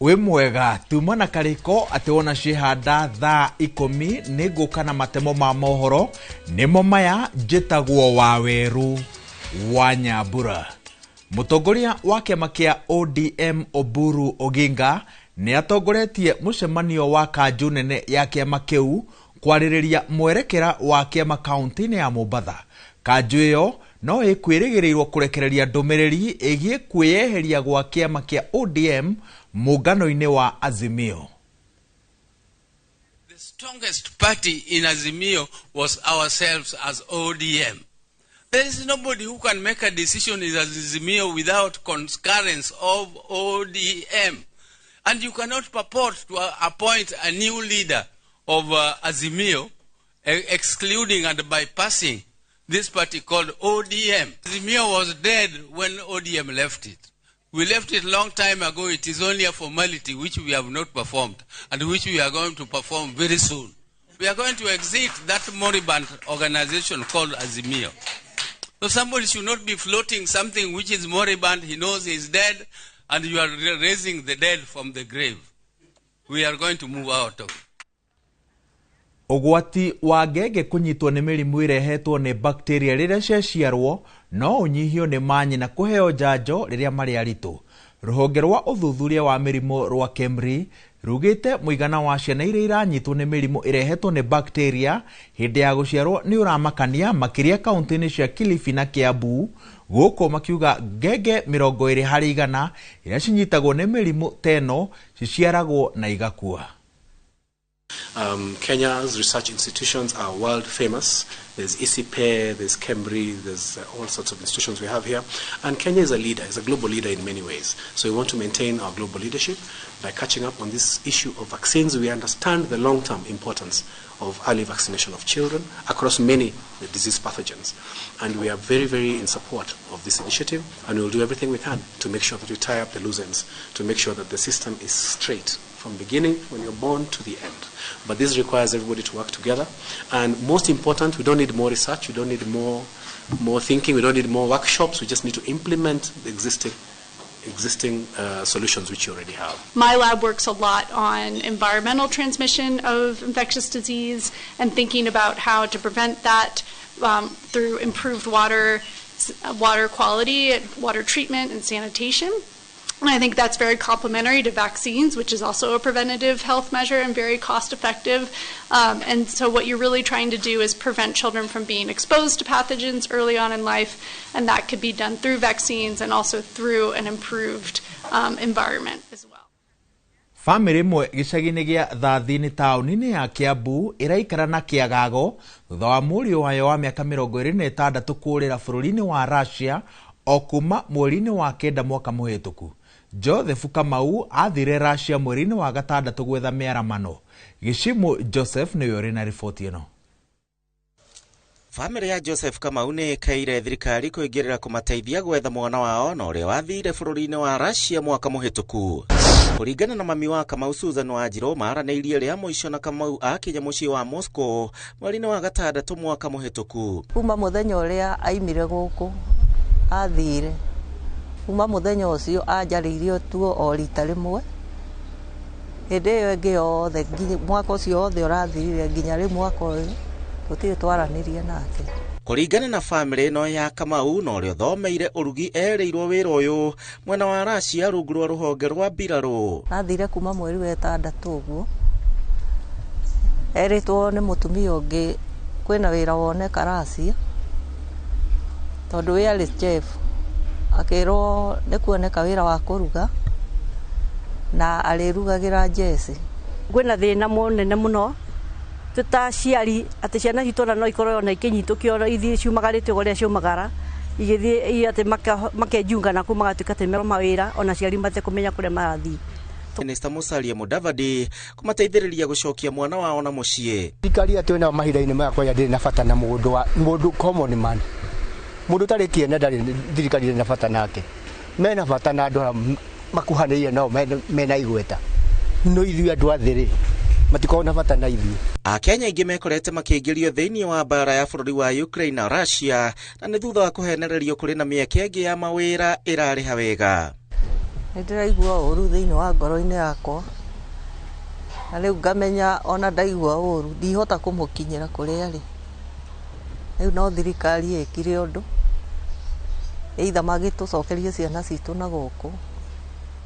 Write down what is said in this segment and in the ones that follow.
we mwega tuma na kariko ati wona cihanda thaa 10 niguka na matemo ma mohoro nimo maya njitagwo wa weru wa Nyambura. Mutongoria wa kiama kia ODM Oburu Oginga ni atongoretie mucemanio wa kanju nene ya kiama kiu kwaririria mwerekera wa kiama kaunti-ini ya Mombatha. Kanju iyo no ikwirigirirwo kurekereria ndumiriri igie kwiyeheria gwa kiama kia ODM muungano-ini wa Azimio. The strongest party in Azimio was ourselves as ODM. There is nobody who can make a decision in Azimio without concurrence of ODM. And you cannot purport to appoint a new leader of Azimio, excluding and bypassing this party called ODM. Azimio was dead when ODM left it. We left it a long time ago. It is only a formality which we have not performed and which we are going to perform very soon. We are going to exit that moribund organization called Azimio. So somebody should not be floating something which is moribund, he knows he is dead, and you are raising the dead from the grave. We are going to move out of it. Ugwati wa ngenge kunyitwo ni mirimu irehetwo ni bacteria riria ciaciarwo no unyihio ni manyi na kuheo njanjo riria mari aritu. Ruhonge rwa uthuthuria wa mirimu rwa KEMRI rugite muigana wa ciana iria iranyitwo ni mirimu irehetwo ni bacteria hindi ya guciarwo ni uramakania makiria kaunti-ini cia Kilifi na Kiambu, guko makiuga ngenge 20% iria cinyitagwo ni mirimu teno ciciaragwo na igakua. Kenya's research institutions are world famous. There's ECPE, there's KEMRI, there's all sorts of institutions we have here. And Kenya is a leader, is a global leader in many ways. So we want to maintain our global leadership by catching up on this issue of vaccines. We understand the long-term importance of early vaccination of children across many disease pathogens. And we are very, very in support of this initiative, and we'll do everything we can to make sure that we tie up the loose ends, to make sure that the system is straight from beginning when you're born to the end. But this requires everybody to work together. And most important, we don't need more research, we don't need more thinking, we don't need more workshops, we just need to implement the existing solutions which you already have. My lab works a lot on environmental transmission of infectious disease and thinking about how to prevent that through improved water quality, water treatment, and sanitation. And I think that's very complementary to vaccines, which is also a preventative health measure and very cost effective. And so what you're really trying to do is prevent children from being exposed to pathogens early on in life, and that could be done through vaccines and also through an improved environment as well. Family mwe gicagi-ini gia Thathi tauni-ini ya Kiambu iraikara na kiagago thutha wa murio wayo wa miaka 26 kurira bururi-ini wa Russia o kuma mweri-ini wa kenda mwaka muhituku. Joseph Kamau athire Russia mweri-ini wa gatandatu gwetha miaramano. Gishimu Joseph ni yori na ripoti ino. Family ya Joseph Kamau ni kaire thirikari kuingirira kumateithia gwetha mwana wao na uria wathire bururi-ini wa Russia mwaka muhituku. Kuringana na mami wa Kamau Susan Wanjiru maraneirie ria muico na Kamau akinya mucii wa Moscow mweri-ini wa gatandatu mwaka muhituku. Kuma muthenya uria aimire guku athire kuma muthenya ucio anjariirio tuo o rita rimwe hindi iyo ingi yothe mwaka ucio wothe urathirire nginya ri mwaka uyu tutire twaranirie nake. Kuringana na family no ya Kamau no rio thomeire urugi ereirwo wira uyu mwena wa Russia rungu rwa ruhonge rwa mbiraru. Athire kuma mweri wa 6 uguo eritwo ni mutumia ungi kwina wira woneka Russia tondu we ari chef akirwo ni kuoneka wira wa kuruga na arirugagira jesi. Kwina thina munene muno tutaciari ati ciana citora no ikorwo na ikinyitukio ithi ciumagarite goria ciumagara igithi ati makejunga na kumagatuka temero mawira ona ciari mate kumenya kure marathi. Minister Musalia Mudavadi kumateithiriria gucokia mwana wao na mucii. Thikari ati ona mahira-ini makwa ya ndiri na bata na mundu common man. Mundu tari kiene ndari thirikari na bata nake. Mena bata na andu makuhanĩire nao mena igweta. No ithuĩ andu athiri matikona bata na ithuĩ. Akenya ingi mekorete makĩingĩrio thĩinĩ wa bara ya bũrũri wa Ukraine na Russia na nĩ thutha wa kũhenererio kũrĩ na mĩeke ĩngĩ ya mawĩra ĩrarĩha wega. ndiraigua ũru thĩinĩ wa ngoro-inĩ yakwa na rĩu ngamenya ona ndaigua ũru ndihota kũmũkinyĩra kũrĩa arĩ rĩu no thirikari ĩkire ũndũ either magĩtũcokerie ciana citũ na gũkũ.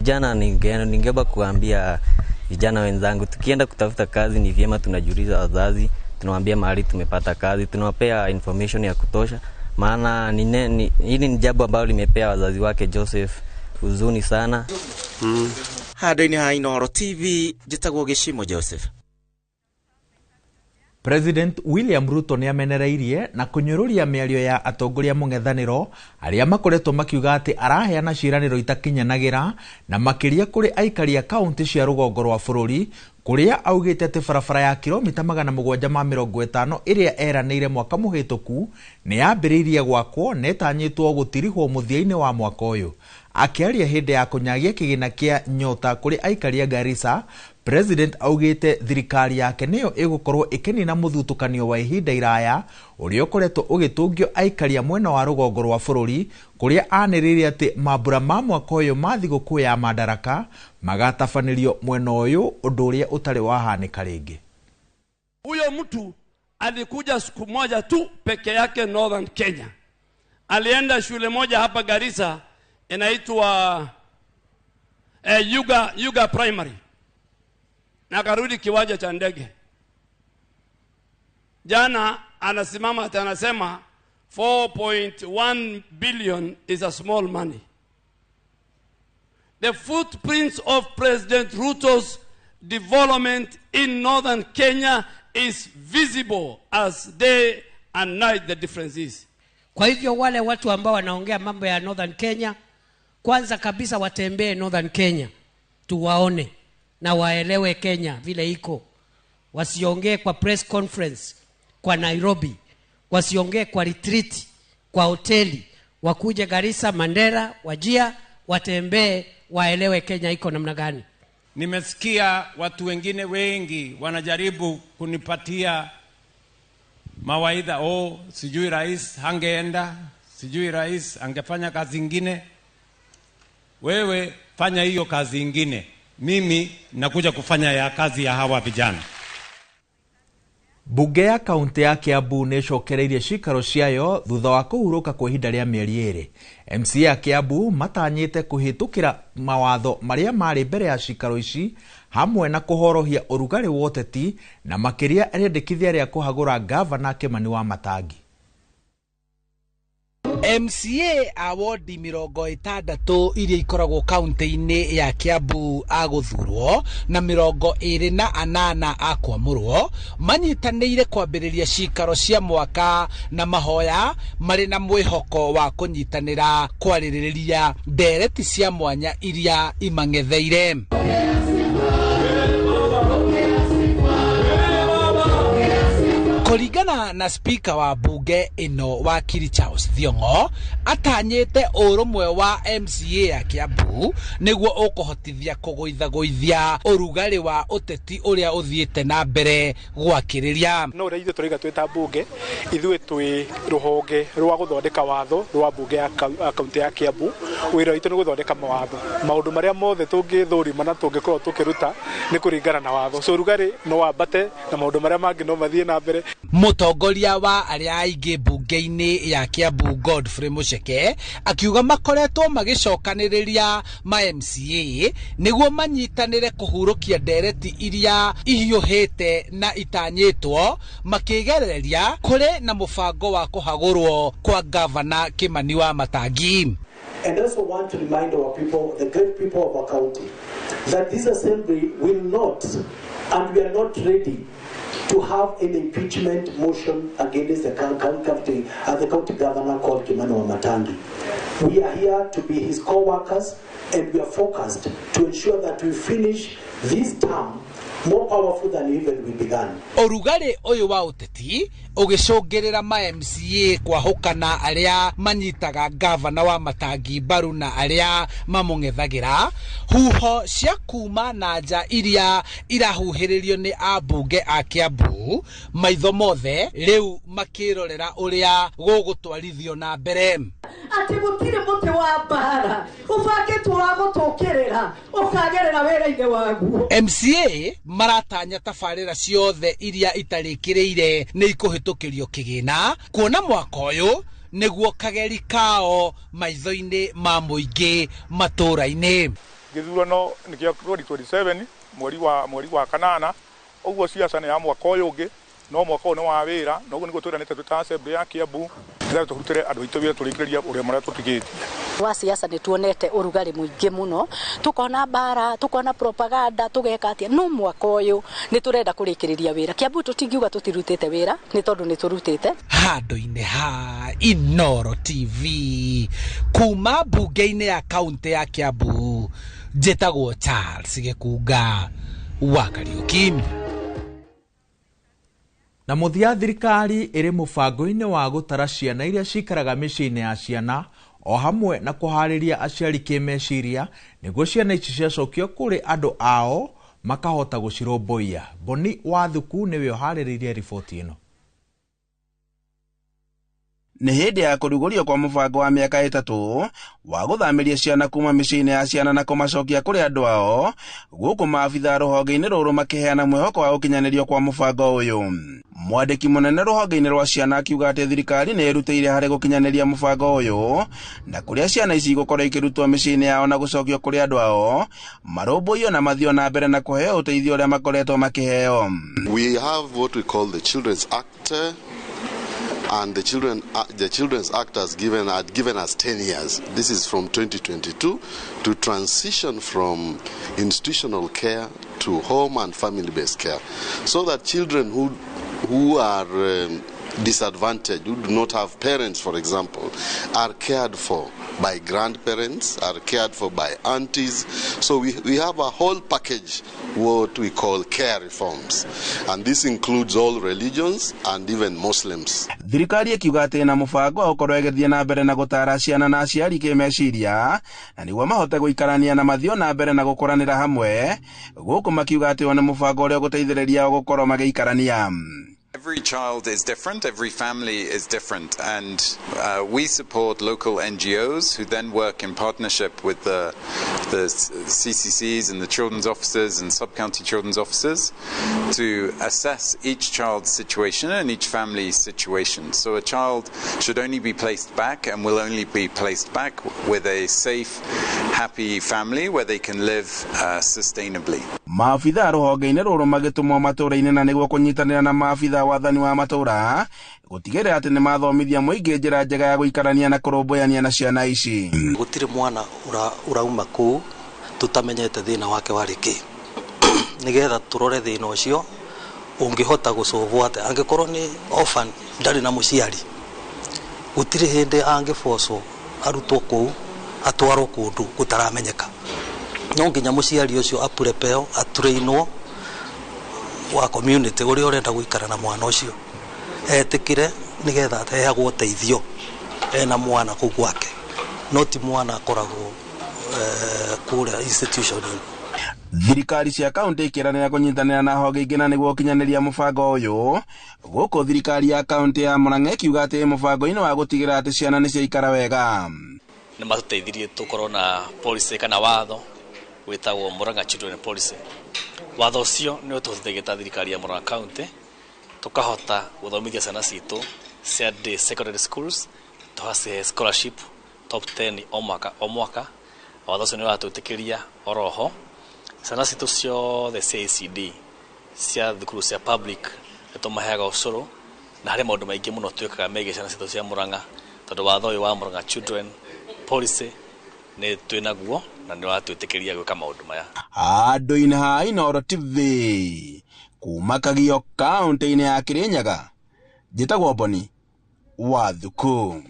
Jana ningeba kuambia vijana wenzangu, tukienda kutafuta kazi ni vyema tunajiuliza wazazi, tunawaambia mahali tumepata kazi, tunawapea information ya kutosha, maana hili ni jambo ambalo limepea wazazi wake Joseph huzuni sana. Hado-inĩ ha Inooro TV, njĩtagwo Gĩcimo Joseph. President William Ruto nĩ amenereirie na kũnyũrũria mĩario ya atongoria mũng'ethanĩro arĩa makoretwo makiuga atĩ araheana ciĩranĩro itakinyanagĩra na makĩria kũrĩ aikari a kaunti cia rũgongo rwa bũrũri, kũrĩa augĩte atĩ barabara ya kilomita 750 ĩrĩa eranĩire mwaka mũhĩtũku nĩ yambĩrĩirie gwakwo na ĩtanyĩtwo gũtirihwo mũthia-inĩ wa mwaka ũyũ. Akĩaria hĩndĩ ya kũnyagia kĩgĩna kĩa nyota kũrĩ aikari a Garissa, President augĩte thirikari yake nĩyo ĩgũkorwo ĩkĩnina mũthutũkanio wa ihinda iraya ũrĩa ũkoretwo ũgĩtũngio aikari a mwena wa rũgongo rwa bũrũri, kũrĩa anĩrĩire atĩ mambura ma mwaka ũyũ ma thigũkũ ya Madaraka magatabanĩrio mwena ũyũ, ũndũ ũrĩa ũtarĩ wahanĩka rĩngĩ. Huyo mtu alikuja siku moja tu peke yake Northern Kenya. Alienda shule moja hapa Garissa inaitwa Yuga Primary. Na karudi kiwanja cha ndege. Jana anasimama anasema 4.1 billion is a small money. The footprints of President Ruto's development in Northern Kenya is visible as day and night the difference is. Kwa hivyo wale watu ambao wanaongea mambo ya Northern Kenya, kwanza kabisa watembee Northern Kenya, tuwaone na waelewe Kenya vile iko. Wasiongee kwa press conference kwa Nairobi, wasiongee kwa retreat kwa hoteli, wakuje Garissa, Mandera, Wajia, watembee waelewe Kenya iko namna gani. Nimesikia watu wengine wengi wanajaribu kunipatia mawaidha, sijui rais hangeenda, sijui rais angefanya kazi ingine. Wewe fanya hiyo kazi ingine, mimi nakuja kufanya ya kazi ya hawa vijana. Bunge ya kaunti ya Kiambu nĩcokereirie cikaro ciayo thutha wa kũhurũka kwa ihinda rĩa mĩeri ĩrĩ. MCA ya Kiambu matanyĩte kũhĩtũkĩra mawatho marĩa marĩ mbere ya cikaro ici, hamwe na kũhorohia ũrugarĩ wa ũteti na makĩria rĩendekithia rĩa kũhagũra gavana Kimani Wamatangi. MCA a wodi 60 iria ikoragwo kaunti-inĩ ya Kiambu agũthurwo na 28 akwamũrwo manyitanĩire kwambĩrĩria cikaro cia mwaka na mahoya marĩ na mwĩhoko wa kũnyitanĩra kwarĩrĩria ndereti cia mwanya iria imang'etheire. Kũringana na speaker wa bunge ĩno wakiri Charles Thiong'o, atanyĩte ũrũmwe wa MCA ya Kiambu nĩguo ũkũhotithia kũgũithagũithia ũrugarĩ wa ũteti ũrĩa ũthiĩte na mbere gwakĩrĩria. No ũrĩa ithuĩ tũraiga twĩta bunge, ithuĩ twĩ rũhonge rwa gũthondeka watho rwa bunge ya kaunti ya Kiambu. Wĩra witũ nĩ gũthondeka mawatho. Maũndũ marĩa mothe tũngĩthũrima na tũngĩkorwo tũkĩruta nĩ kũringana na watho. So ũrugarĩ no wambate na maũndũ marĩa mangĩ no mathiĩ na mbere. Mũtongoria wa arĩa aingĩ bunge-inĩ ya Kiambu Godfrey Mucheke akiuga makoretwo magĩcokanĩrĩria ma MCA nĩguo manyitanĩre kũhurũkia ndereti iria ihiũhĩte na itanyĩtwo, makĩgereria kũrĩ na mũbango wa kũhagũrwo kwa gavana Kimani Wamatangi. And also want to remind our people, the great people of our county, that this assembly will not, and we are not ready to have an impeachment motion against the county governor called Kimani Wamatangi. We are here to be his co-workers, and we are focused to ensure that we finish this term more powerful than even we began. Ũrugarĩ ũyũ wa ũteti ũgĩcũngĩrĩra ma MCA kwahũkana arĩa manyitaga gavana Wamatangi mbaru na arĩa mamũng'ethagĩra, huho cia kuma na nja iria irahuhĩrĩrio nĩ ambunge a Kiambu, maitho mothe rĩu makĩrorera ũrĩa gũgũtwarithio na mbere. ati gutire muti wa bara ubangitwo wa gutukirira ukagerera wera-ine waguo. MCA maratanya tabarĩra ciothe iria itarĩkĩrĩire nĩ ikuhĩtũkĩrio kĩgĩna kuona mwaka ũyũ nĩguo kageri kao maitho-inĩ ma mũingĩ matũra-inĩ. Gĩthurano nĩ kĩa 2027 mweri wa kanana, ũguo siasa nĩ ya mwaka ũyũ ũngĩ, no mwaka ũyũ nĩ wa wĩra, na ũguo nĩguo twĩranĩte twĩ ta assembly ya Kiambu nĩgetha tũrutĩre andũ aitũ wĩra tũrĩkĩrĩria ũrĩa marĩa tũtigĩtie. Wa siasa nĩ tuonete ũrugarĩ mũingĩ mũno, tukona bara, tukona propaganda, tugeka atia. No mwaka ũyũ nĩ turenda kũrĩkĩrĩria wĩra. Kiambu tũtingiuga tũtirutĩte wĩra nĩ tondũ nĩ tũrutĩte. Handũ-inĩ ha Inooro TV kuma mbunge-inĩ ya kaunti ya Kiambu, njĩtagwo Charles Gĩkunga wa Kariuki. Na muthia thirikari ĩrĩ mũbango-inĩ wa gũtara ciana iria cikaraga mĩciĩ-inĩ ya ciana o hamwe na kũharĩria aciari kĩmeciria nĩguo ciana ici ciacokio kũrĩ andũ ao makahota gũcirũmbũiya. Boni Wathuku nĩwe ũharĩrĩirie riboti ĩno. Nĩ hĩndĩ ya kũrugũrio kwa mũbango wa mĩaka 3 wa gũthamĩria ciana kuma mĩciĩ-inĩ ya ciana na kũmacokia kũrĩ andũ ao, gũkũ maabitha rũhonge-inĩ rũrũ makĩheana mwĩhoko wa gũkinyanĩrio kwa mũbango ũyũ. Mwandĩki mũnene rũhonge-inĩ rwa ciana akiuga atĩ thirikari nĩ ĩrutĩire harĩ gũkinyanĩria mũbango ũyũ, na kũrĩa ciana ici igũkorwo ikĩrutwo mĩciĩ-inĩ yao na gũcokio kũrĩ andũ ao, marũmbũiyo na mathio na mbere na kũheo ũteithio ũrĩa makoretwo makĩheo. We have what we call the Children's Act. And the Children's Act had given us 10 years. This is from 2022 to transition from institutional care to home and family-based care, so that children who are disadvantaged, who do not have parents, for example, are cared for by grandparents, are cared for by aunties. So we have a whole package, what we call care reforms, and this includes all religions and even Muslims. Thirikari ikiuga atĩ na mũbango wa gũkorwo ĩgĩthiĩ na mbere na gũtara ciana na aciari kĩmeciria na nĩguo mahote gũikarania na mathio na mbere na gũkũranĩra hamwe, gũkũ makiuga atĩ nĩ mũbango ũrĩa ũgũteithĩrĩria gũkorwo magĩikarania. Every child is different, every family is different, and we support local NGOs who then work in partnership with the CCCs and the children's officers and sub-county children's officers to assess each child's situation and each family's situation. So a child should only be placed back and will only be placed back with a safe, happy family where they can live sustainably. Maafitha rũhonge-inĩ rũrũ magĩtũmwo matũra-inĩ na nĩguo kũnyitanĩra na maafitha wathani wa matũra gũtigĩrĩra atĩ nĩ mathomithia mũingĩ njĩra njega ya gũikarania na kũrũmbũyania na ciana ici. Gũtirĩ mwana ũrauma kũu tutamenyete thĩna wake warĩ kĩ, nĩgetha tũrore thĩna ũcio ũngĩhota gũcovwo atĩ. Angĩkorwo nĩ orphan ndarĩ na mũciari, gũtirĩ hĩndĩ angĩbocwo arutwo kũu atwarwo kũndũ gũtaramenyeka. No nginya mũciari ũcio apurepeo atureinwo wa community ũrĩa ũrenda gũikara na mwana ũcio etĩkĩre nĩgetha aheagwo ũteithio ena mwana kũu gwake, no ti mwana akoragwo kũrĩa institution. Thirikari cia kaunti ikĩranĩra kũnyitanĩra na honge ingĩ na nĩguo ũkinyanĩria mũbango ũyũ, gũkũ thirikari ya kaunti ya Murang'a ikiuga atĩ mũbango-inĩ wa gũtigĩrĩra atĩ ciana nĩ ciaikara wega. Nĩ matũteithirie tũkorwo na policy kana watho wĩtagwo Murang'a Children Policy. Watho ũcio nĩ ũtũhotithagia ta thirikari ya Murang'a County tukahota gũthomithia ciana citũ cia day secondary schools, tũhace scholarship top 10 o mwaka. Watho ũcio nĩ watwĩtĩkĩria oroho ciana citũ ciothe cia ECD cia thukuru cia public nĩtũmaheaga ũcũrũ, na harĩ maũndũ maingĩ mũno twĩkaga megiĩ ciana citũ cia Murang'a, tondũ watho ũyũ wa Murang'a Children Policy nĩ twĩnaguo na nĩ watwĩtĩkĩria gwĩka maũndũ maya. Handũ-inĩ ha Inooro TV kuma Kagio kaunti-inĩ ya Kirinyaga, njĩtagwo Boni Wathuku.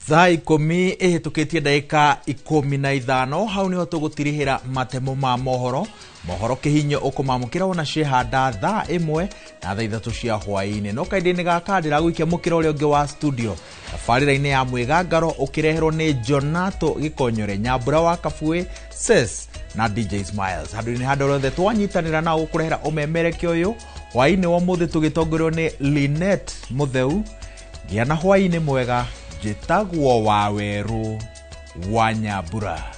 Thaa 10 ĩhĩtũkĩtie ndagĩka 15 hau nĩho tũgũtirihĩra matemo ma mohoro kĩhinyo ũkũmamũkĩra ona ciehanda thaa 1 na thaa 3 cia hwaĩ-inĩ. No kaindĩ-inĩ gaka ndĩragũikia mũkĩra ũrĩa ũngĩ wa studio tabarĩra-inĩ ya mwĩgangaro ũkĩreherwo nĩ Jonato Gĩkonyore, Nyambura wa Kabuĩ, Ses na DJ Smiles. Handũ-inĩ handũ rwothe twanyitanĩra nao gũkũrehera ũmemerekia ũyũ hwaĩ-inĩ wa mũthĩ tũgĩtongorio nĩ Linet Mutheu. Gĩa na hwaĩ-inĩ mwega. njĩtagwo Waweru wa Nyambura.